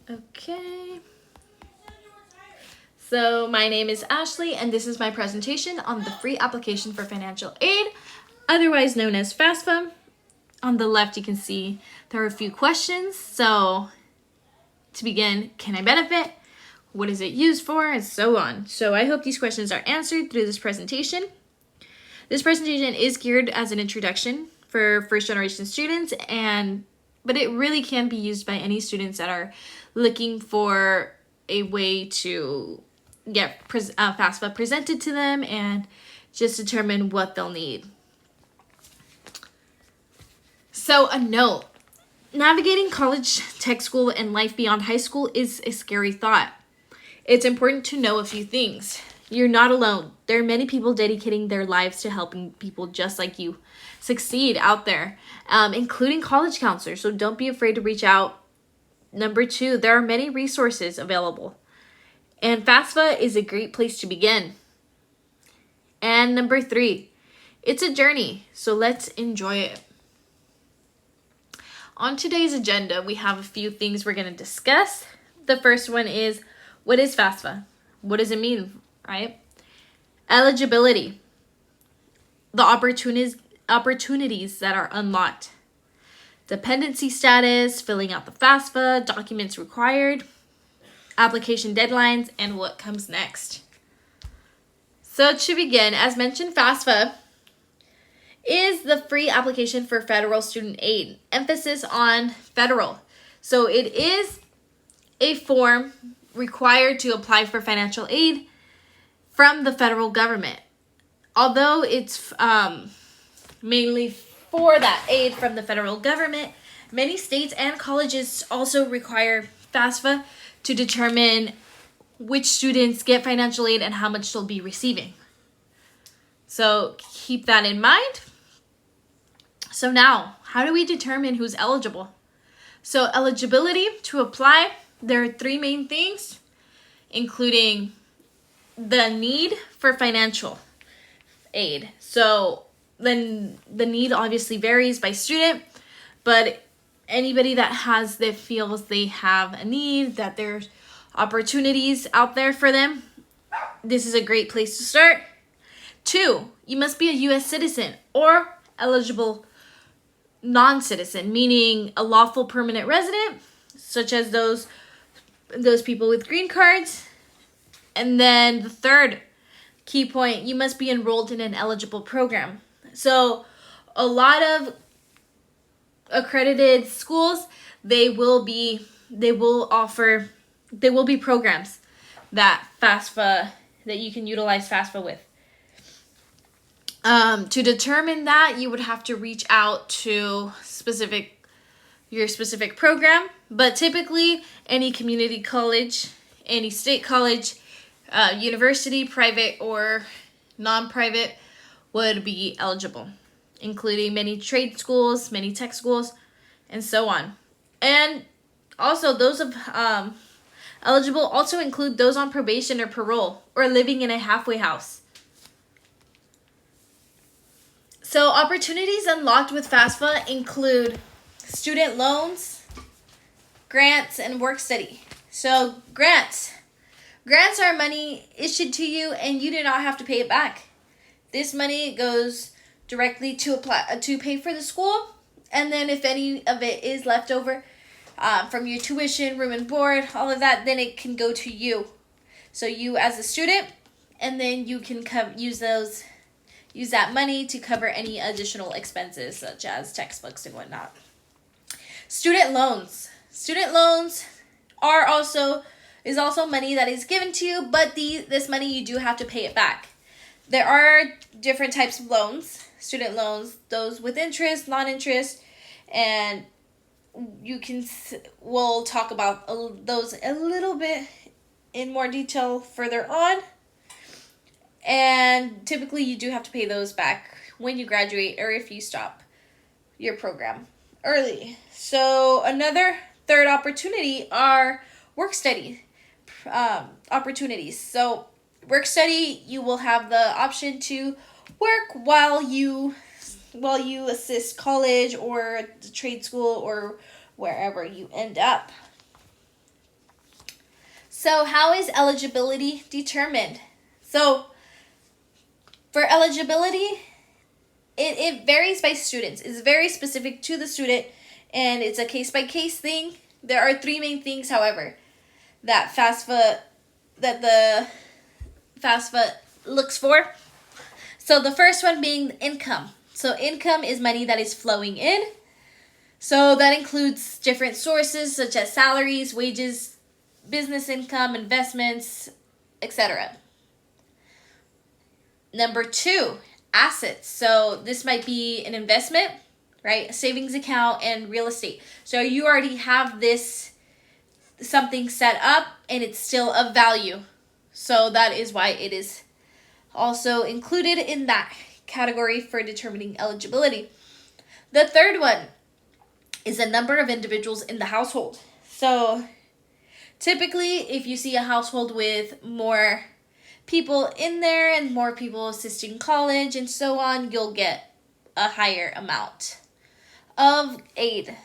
Okay. So my name is Ashley, and this is my presentation on the free application for financial aid, otherwise known as FAFSA. On the left, you can see there are a few questions. So to begin, can I benefit? What is it used for? And so on. So I hope these questions are answered through this presentation. This presentation is geared as an introduction for first-generation students, but it really can be used by any students that are looking for a way to get FAFSA presented to them and just determine what they'll need. So a note, navigating college, tech school, and life beyond high school is a scary thought. It's important to know a few things. You're not alone. There are many people dedicating their lives to helping people just like you succeed out there, including college counselors. So don't be afraid to reach out. Number 2, there are many resources available. And FAFSA is a great place to begin. And number 3, it's a journey. So let's enjoy it. On today's agenda, we have a few things we're going to discuss. The first one is, what is FAFSA? What does it mean, right? Eligibility. The opportunities that are unlocked. Dependency status, filling out the FAFSA, documents required, application deadlines, and what comes next. So to begin, as mentioned, FAFSA is the free application for federal student aid. Emphasis on federal. So it is a form required to apply for financial aid from the federal government. Although it's mainly for that aid from the federal government, many states and colleges also require FAFSA to determine which students get financial aid and how much they'll be receiving. So keep that in mind. So now, how do we determine who's eligible? So eligibility to apply, there are 3 main things, including the need for financial aid. So then the need obviously varies by student, but anybody that feels they have a need, that there's opportunities out there for them, this is a great place to start. 2, you must be a U.S. citizen or eligible non-citizen, meaning a lawful permanent resident, such as those people with green cards. And then the third key point, you must be enrolled in an eligible program. So a lot of accredited schools, they will be programs that you can utilize FAFSA with. To determine that, you would have to reach out to your specific program, but typically any community college, any state college, university, private or non-private, would be eligible, including many trade schools, many tech schools, and so on. And also those eligible also include those on probation or parole or living in a halfway house. So opportunities unlocked with FAFSA include student loans, grants, and work study. So grants are money issued to you and you do not have to pay it back. This money goes directly to pay for the school, and then if any of it is left over from your tuition, room and board, all of that, then it can go to you. So you as a student, and then you can use that money to cover any additional expenses such as textbooks and whatnot. Student loans. Student loans is also money that is given to you, but this money you do have to pay it back. There are different types of loans. Student loans, those with interest, non-interest, and we'll talk about those a little bit in more detail further on. And typically you do have to pay those back when you graduate or if you stop your program early. So another third opportunity are work study opportunities. So work study, you will have the option to work while you assist college or trade school or wherever you end up. So how is eligibility determined? So for eligibility, it varies by students. It's very specific to the student, and it's a case-by-case thing. There are three main things, however, that the FAFSA looks for. So the first one being income. So income is money that is flowing in. So that includes different sources such as salaries, wages, business income, investments, etc. Number 2, assets. So this might be an investment, right? A savings account and real estate. So you already have this something set up and it's still of value. So that is why it is also included in that category for determining eligibility. The third one is the number of individuals in the household. So typically, if you see a household with more people in there and more people assisting college and so on, you'll get a higher amount of aid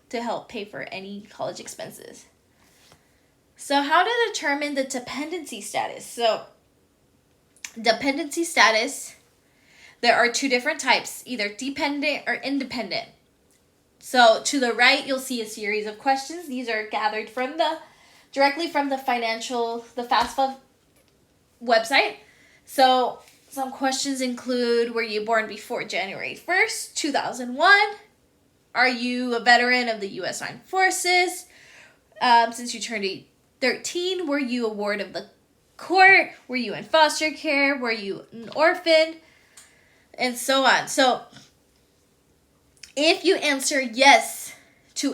to help pay for any college expenses. So how to determine the dependency status? So dependency status, there are 2 different types, either dependent or independent. So to the right, you'll see a series of questions. These are gathered directly from the FAFSA website. So some questions include, were you born before January 1st, 2001? Are you a veteran of the U.S. Armed Forces? Since you turned 13, were you a ward of the court? Were you in foster care? Were you an orphan? And so on. So if you answer yes to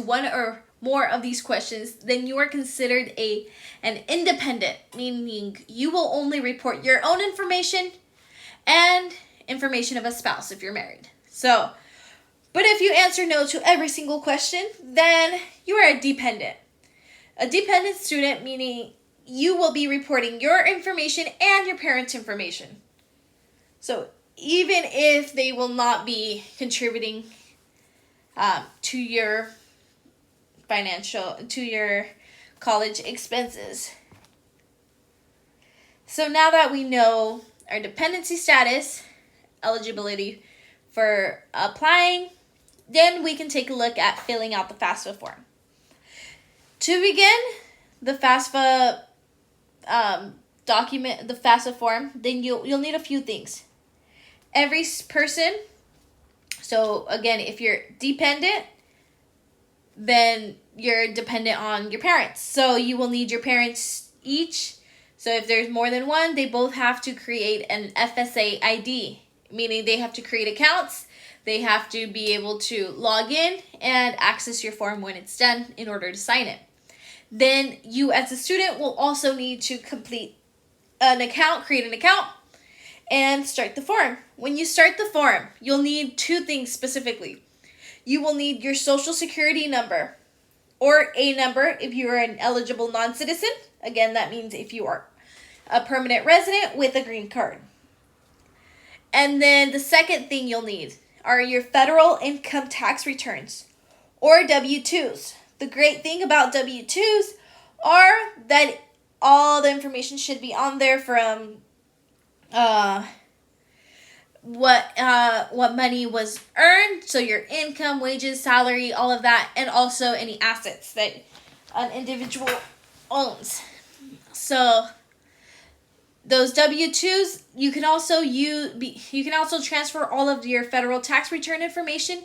one or more of these questions, then you are considered an independent, meaning you will only report your own information and information of a spouse if you're married. So, but if you answer no to every single question, then you are a dependent. A dependent student, meaning you will be reporting your information and your parents' information. So even if they will not be contributing to your college expenses. So now that we know our dependency status, eligibility for applying, then we can take a look at filling out the FAFSA form. To begin the FAFSA document, the FAFSA form, then you'll need a few things. Every person, so again, if you're dependent, then you're dependent on your parents. So you will need your parents each. So if there's more than one, they both have to create an FSA ID, meaning they have to create accounts. They have to be able to log in and access your form when it's done in order to sign it. Then you as a student will also need to create an account, and start the form. When you start the form, you'll need 2 things specifically. You will need your social security number or a number if you are an eligible non-citizen. Again, that means if you are a permanent resident with a green card. And then the second thing you'll need are your federal income tax returns or W-2s. The great thing about W-2s are that all the information should be on there from what money was earned, so your income, wages, salary, all of that, and also any assets that an individual owns. So those W-2s, you can also transfer all of your federal tax return information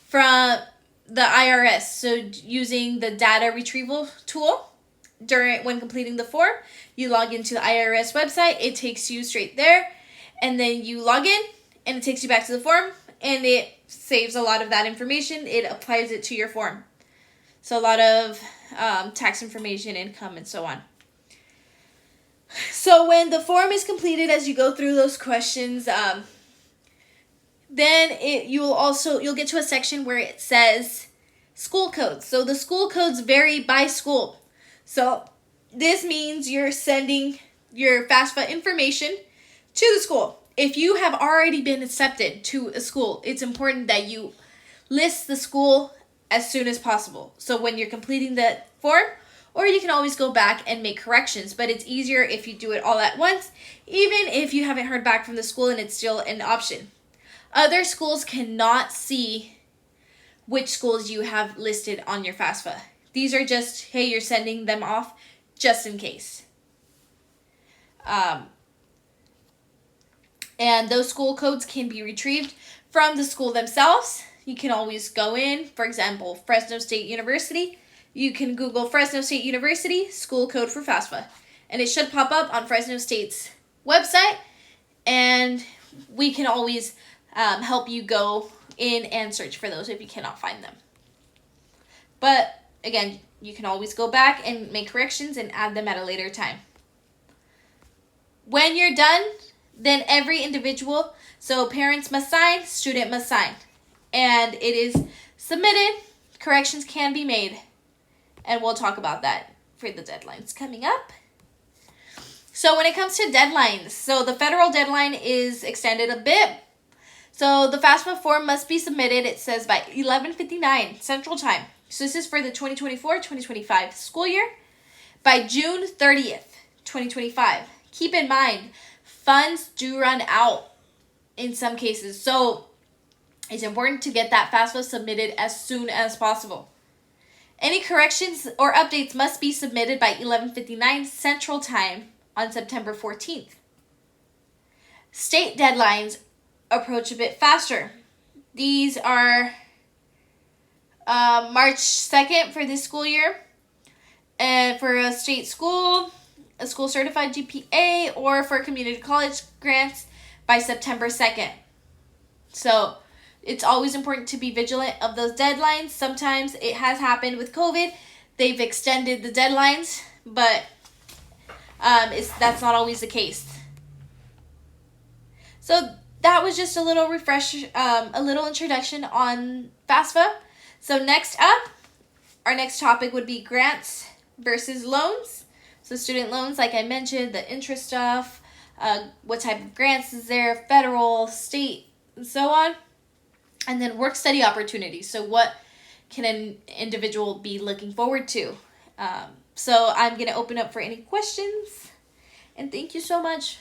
from the IRS. So using the data retrieval tool when completing the form, you log into the IRS website, it takes you straight there, and then you log in and it takes you back to the form and it saves a lot of that information. It applies it to your form. So a lot of tax information, income, and so on. So when the form is completed, as you go through those questions, then you'll get to a section where it says school codes. So the school codes vary by school. So this means you're sending your FAFSA information to the school. If you have already been accepted to a school, it's important that you list the school as soon as possible. So when you're completing the form or you can always go back and make corrections. But it's easier if you do it all at once, even if you haven't heard back from the school and it's still an option. Other schools cannot see which schools you have listed on your FAFSA. These are just, hey, you're sending them off just in case. And those school codes can be retrieved from the school themselves. You can always go in, for example, Fresno State University. You can Google Fresno State University school code for FAFSA, and it should pop up on Fresno State's website, and we can always help you go in and search for those if you cannot find them. But again, you can always go back and make corrections and add them at a later time. When you're done, then every individual, so parents must sign, student must sign, and it is submitted. Corrections can be made, and we'll talk about that for the deadlines coming up. So when it comes to deadlines, so the federal deadline is extended a bit. So the FAFSA form must be submitted, it says, by 11:59 Central Time. So this is for the 2024-2025 school year, by June 30th, 2025. Keep in mind, funds do run out in some cases, so it's important to get that FAFSA submitted as soon as possible. Any corrections or updates must be submitted by 11:59 Central Time on September 14th. State deadlines approach a bit faster. These are March 2nd for this school year, and for a state school, a school certified GPA, or for community college grants by September 2nd. So it's always important to be vigilant of those deadlines. Sometimes it has happened with COVID. They've extended the deadlines, but that's not always the case. So that was just a little a little introduction on FAFSA. So next up, our next topic would be grants versus loans. So student loans, like I mentioned, the interest stuff, what type of grants is there, federal, state, and so on. And then work-study opportunities. So what can an individual be looking forward to? So I'm going to open up for any questions. And thank you so much.